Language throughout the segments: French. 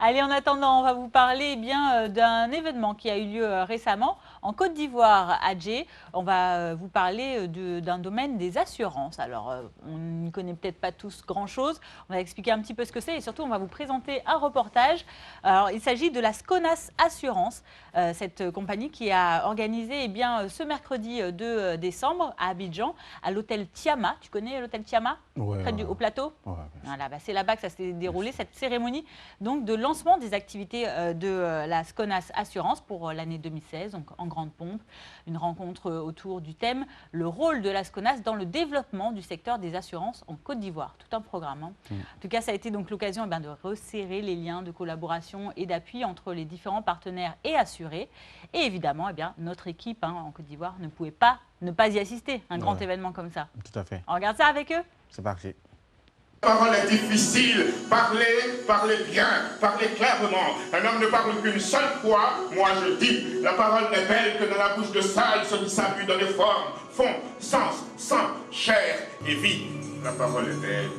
Allez, en attendant, on va vous parler d'un événement qui a eu lieu récemment en Côte d'Ivoire, à Djé. On va vous parler d'un domaine des assurances. Alors, on n'y connaît peut-être pas tous grand-chose. On va expliquer un petit peu ce que c'est et surtout, on va vous présenter un reportage. Alors, il s'agit de la Sconas Assurance, cette compagnie qui a organisé ce mercredi 2 décembre à Abidjan, à l'hôtel Tiama. Tu connais l'hôtel Tiama? Près du haut plateau? Voilà, c'est là-bas que ça s'est déroulé, cette cérémonie donc, de lancement des activités de la Sconas Assurance pour l'année 2016, donc en grande pompe. Une rencontre autour du thème « Le rôle de la Sconas dans le développement du secteur des assurances en Côte d'Ivoire ». Tout un programme. En tout cas, ça a été donc l'occasion de resserrer les liens de collaboration et d'appui entre les différents partenaires et assurés. Et évidemment, notre équipe en Côte d'Ivoire ne pouvait pas ne pas y assister à un grand événement comme ça. Tout à fait. On regarde ça avec eux? C'est parti. La parole est difficile. Parlez bien, parlez clairement. Un homme ne parle qu'une seule fois. Moi je dis, la parole n'est belle que dans la bouche de sage, ce qui s'appuie dans les formes, fond, sens, sang, chair et vie. La parole est belle.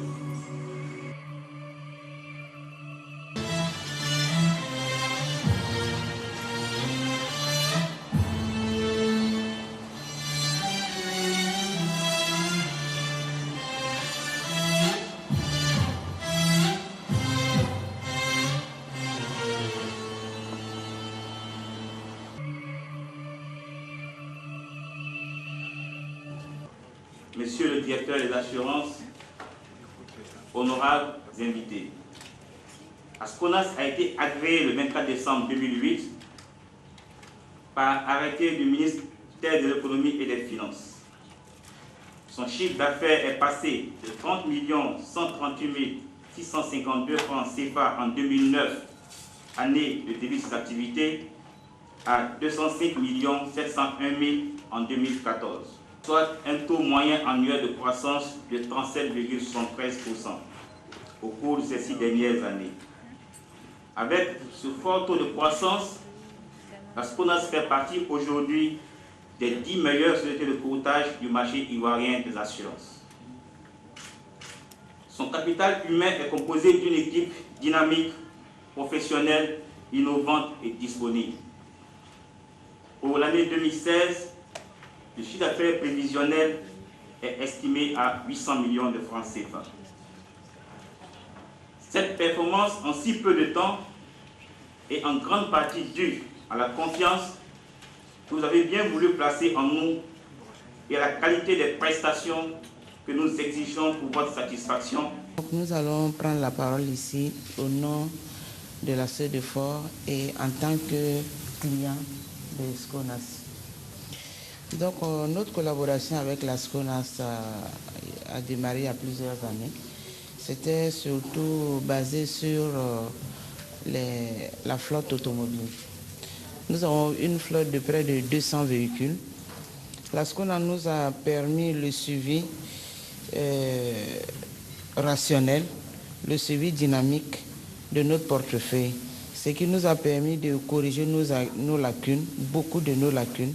Monsieur le directeur des assurances, honorables invités, Asconas a été agréé le 24 décembre 2008 par arrêté du ministère de l'économie et des finances. Son chiffre d'affaires est passé de 30 138 652 francs CFA en 2009, année de début de ses activités, à 205 701 000 en 2014. Soit un taux moyen annuel de croissance de 37,73% au cours de ces 6 dernières années. Avec ce fort taux de croissance, la Sconas fait partie aujourd'hui des 10 meilleures sociétés de courtage du marché ivoirien des assurances. Son capital humain est composé d'une équipe dynamique, professionnelle, innovante et disponible. Pour l'année 2016, le chiffre d'affaires prévisionnel est estimé à 800 millions de francs CFA. Cette performance en si peu de temps est en grande partie due à la confiance que vous avez bien voulu placer en nous et à la qualité des prestations que nous exigeons pour votre satisfaction. Nous allons prendre la parole ici au nom de la CEDEFOR et en tant que client de Sconas. Donc, notre collaboration avec la Sconas a démarré il y a plusieurs années. C'était surtout basé sur la flotte automobile. Nous avons une flotte de près de 200 véhicules. La Sconas nous a permis le suivi rationnel, le suivi dynamique de notre portefeuille, ce qui nous a permis de corriger nos lacunes, beaucoup de nos lacunes,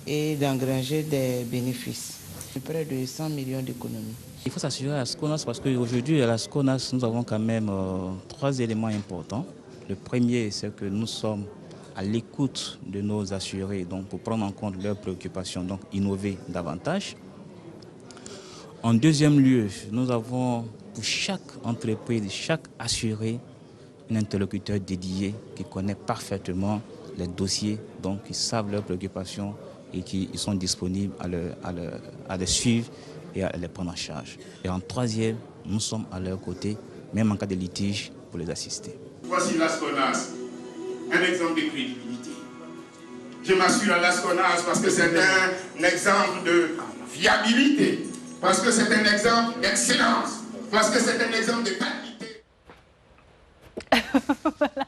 et d'engranger des bénéfices, près de 100 millions d'économies. Il faut s'assurer à la Sconas parce qu'aujourd'hui, à la Sconas, nous avons quand même 3 éléments importants. Le premier, c'est que nous sommes à l'écoute de nos assurés, donc pour prendre en compte leurs préoccupations, donc innover davantage. En deuxième lieu, nous avons pour chaque entreprise, chaque assuré, un interlocuteur dédié qui connaît parfaitement les dossiers, donc ils savent leurs préoccupations et qui sont disponibles à les suivre et à les prendre en charge. Et en troisième, nous sommes à leur côté, même en cas de litige, pour les assister. Voici la Sconas, un exemple de crédibilité. Je m'assure à la Sconas parce que c'est un exemple de fiabilité, parce que c'est un exemple d'excellence, parce que c'est un exemple de qualité. Voilà.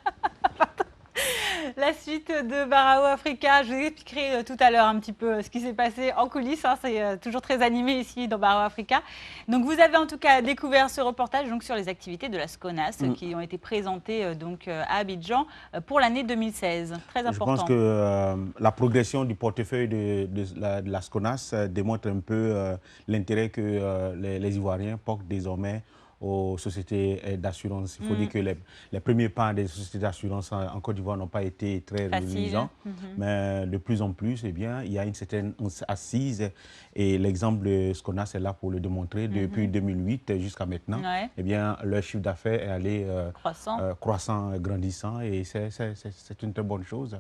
La suite de Barao Africa, je vous expliquerai tout à l'heure un petit peu ce qui s'est passé en coulisses. C'est toujours très animé ici dans Barao Africa. Donc vous avez en tout cas découvert ce reportage sur les activités de la Sconas qui ont été présentées à Abidjan pour l'année 2016. Très important. Je pense que la progression du portefeuille de la Sconas démontre un peu l'intérêt que les Ivoiriens portent désormais aux sociétés d'assurance. Il faut dire que les premiers pas des sociétés d'assurance en Côte d'Ivoire n'ont pas été très reluisants, mais de plus en plus, eh bien, il y a une certaine assise et l'exemple de Sconas est là pour le démontrer. Depuis 2008 jusqu'à maintenant, eh bien, leur chiffre d'affaires est allé croissant, grandissant et c'est une très bonne chose.